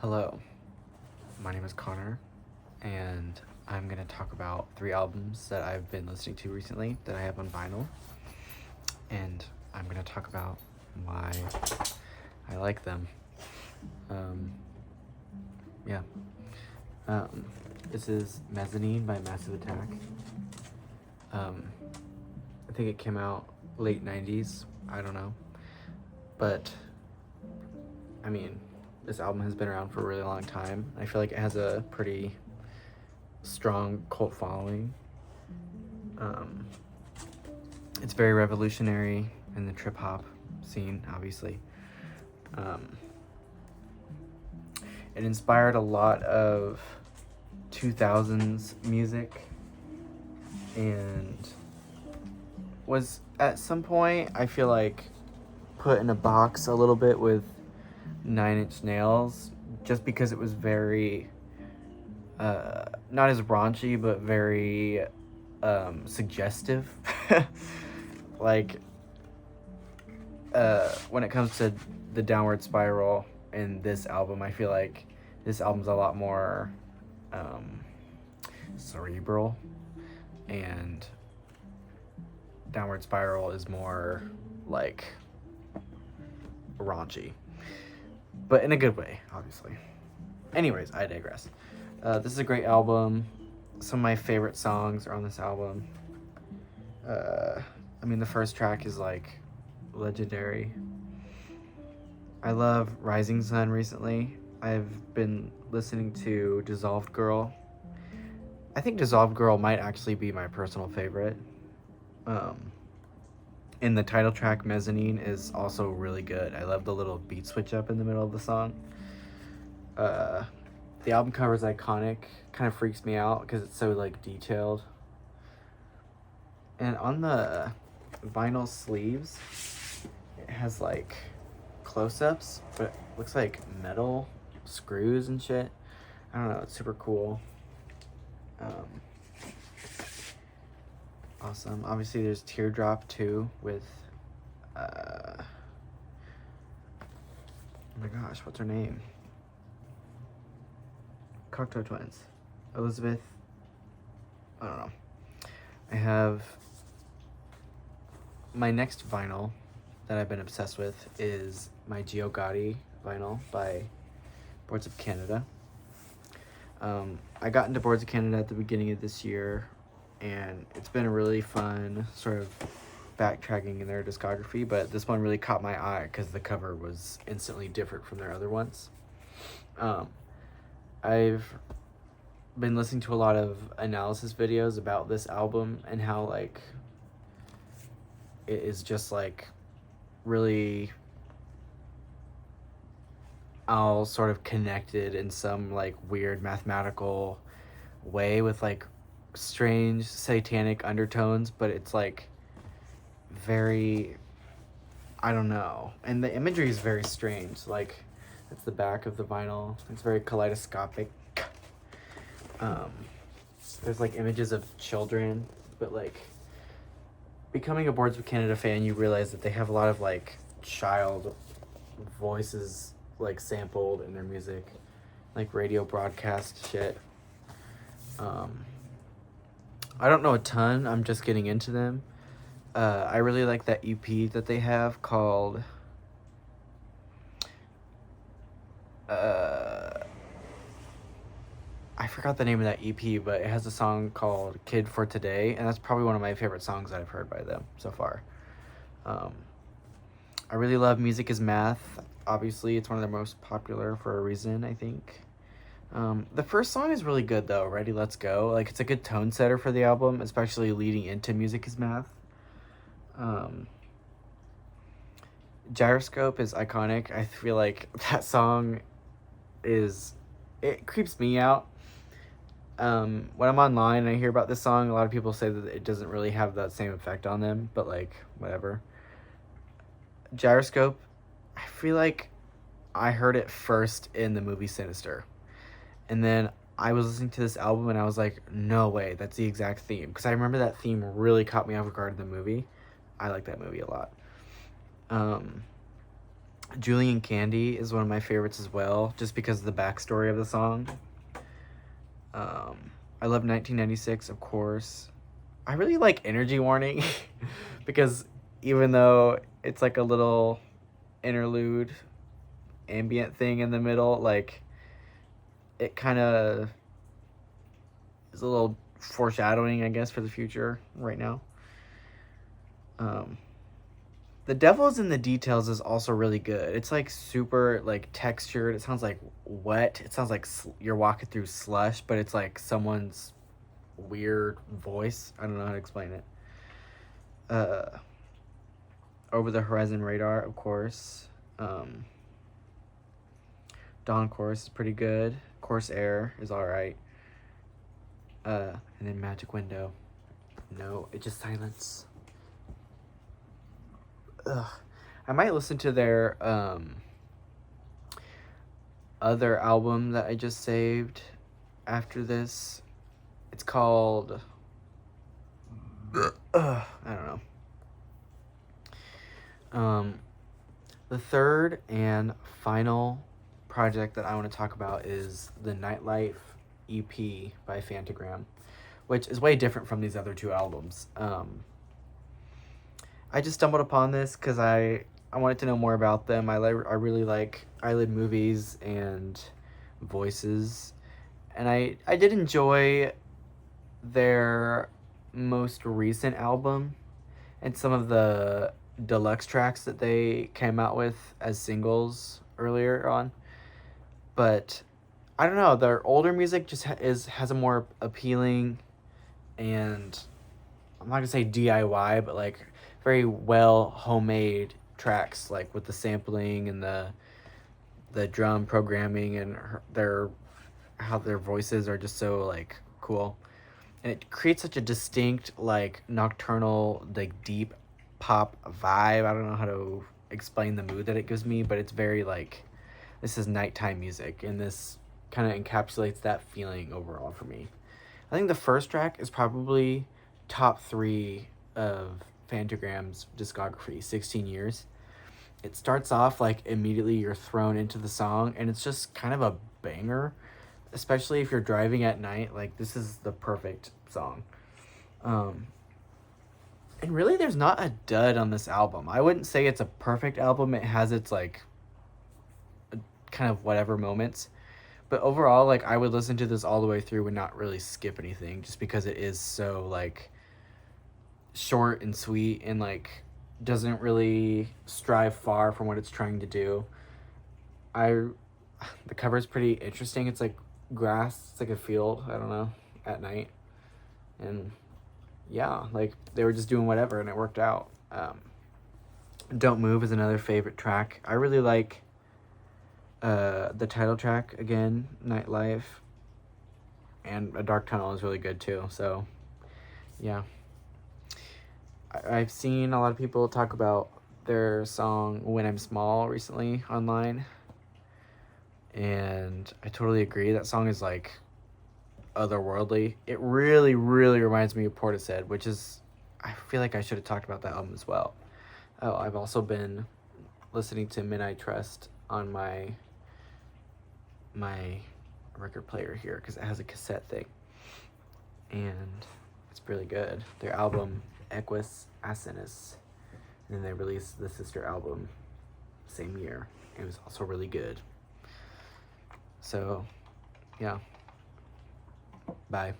Hello, my name is Connor, and I'm going to talk about 3 albums that I've been listening to recently that I have on vinyl, and I'm going to talk about why I like them. Um, yeah. Um, this is Mezzanine by Massive Attack. I think it came out late 90s, I don't know, but I mean, this album has been around for a really long time. I feel like it has a pretty strong cult following. It's very revolutionary in the trip hop scene, obviously. It inspired a lot of 2000s music and was at some point, I feel like, put in a box a little bit with 9 Inch Nails just because it was very not as raunchy but very suggestive. Like when it comes to the downward spiral in this album, I feel like this album's a lot more cerebral, and downward spiral is more like raunchy, but in a good way, obviously. Anyways, I digress. This is a great album. Some of my favorite songs are on this album. I mean, the first track is like legendary. I love Rising Sun recently. I've been listening to Dissolved Girl. I think Dissolved Girl might actually be my personal favorite. And the title track, Mezzanine, is also really good. I love the little beat switch up in the middle of the song. The album cover is iconic. Kind of freaks me out because it's so like detailed. And on the vinyl sleeves, it has like close-ups, but it looks like metal screws and shit. I don't know, it's super cool. Awesome. Obviously there's Teardrop too with oh my gosh, what's her name? Cocteau Twins. Elizabeth. I don't know. I have my next vinyl that I've been obsessed with is my Gio Gotti vinyl by Boards of Canada. I got into Boards of Canada at the beginning of this year, and it's been a really fun sort of backtracking in their discography, but this one really caught my eye because the cover was instantly different from their other ones. I've been listening to a lot of analysis videos about this album and how like it is just like really all sort of connected in some like weird mathematical way with like strange satanic undertones, but it's like very, I don't know, and the imagery is very strange. Like it's the back of the vinyl, it's very kaleidoscopic. There's like images of children, but like becoming a Boards of Canada fan, you realize that they have a lot of like child voices like sampled in their music, like radio broadcast shit. I don't know a ton, I'm just getting into them. I really like that EP that they have called I forgot the name of that EP, but it has a song called Kid for Today, and that's probably one of my favorite songs that I've heard by them so far. I really love Music is Math. Obviously, it's one of their most popular for a reason, I think. The first song is really good, though, Ready, Let's Go. Like, it's a good tone setter for the album, especially leading into Music is Math. Gyroscope is iconic. I feel like that song it creeps me out. When I'm online and I hear about this song, a lot of people say that it doesn't really have that same effect on them, but like, whatever. Gyroscope, I feel like I heard it first in the movie Sinister. And then I was listening to this album and I was like, no way, that's the exact theme. Because I remember that theme really caught me off guard in the movie. I like that movie a lot. Julian Candy is one of my favorites as well, just because of the backstory of the song. I love 1996, of course. I really like Energy Warning because even though it's like a little interlude ambient thing in the middle, like it kind of is a little foreshadowing, I guess, for the future right now. The Devil's in the Details is also really good. It's like super like textured. It sounds like wet. It sounds like you're walking through slush, but it's like someone's weird voice. I don't know how to explain it. Over the Horizon Radar, of course. Dawn Chorus is pretty good. Corsair is alright. And then Magic Window. No, it's just silence. Ugh. I might listen to their other album that I just saved after this. It's called I don't know. The third and final project that I want to talk about is the Nightlife EP by Phantogram, which is way different from these other two albums. I just stumbled upon this because I wanted to know more about them. I really like Eyelid Movies and Voices, and I did enjoy their most recent album and some of the deluxe tracks that they came out with as singles earlier on. But I don't know, their older music just has a more appealing, and I'm not gonna say DIY, but like very well homemade tracks, like with the sampling and the drum programming and how their voices are just so like cool, and it creates such a distinct like nocturnal like deep pop vibe. I don't know how to explain the mood that it gives me, but it's very like this is nighttime music, and this kind of encapsulates that feeling overall for me. I think the first track is probably top 3 of Phantogram's discography, 16 Years. It starts off like immediately you're thrown into the song, and it's just kind of a banger, especially if you're driving at night. Like, this is the perfect song. And really, there's not a dud on this album. I wouldn't say it's a perfect album. It has its like kind of whatever moments. But overall, like, I would listen to this all the way through and not really skip anything, just because it is so like short and sweet, and like doesn't really strive far from what it's trying to do. The cover is pretty interesting. It's like grass. It's like a field. I don't know, at night, and yeah, like they were just doing whatever, and it worked out. Don't Move is another favorite track. I really like the title track again, Nightlife, and A Dark Tunnel is really good too. So yeah, I've seen a lot of people talk about their song When I'm Small recently online, and I totally agree. That song is like otherworldly. It really, really reminds me of Portishead, which is, I feel like I should have talked about that album as well. Oh, I've also been listening to Midnight Trust on my record player here because it has a cassette thing, and it's really good. Their album Equus Asinus, and then they released the sister album same year. It was also really good. So yeah, bye.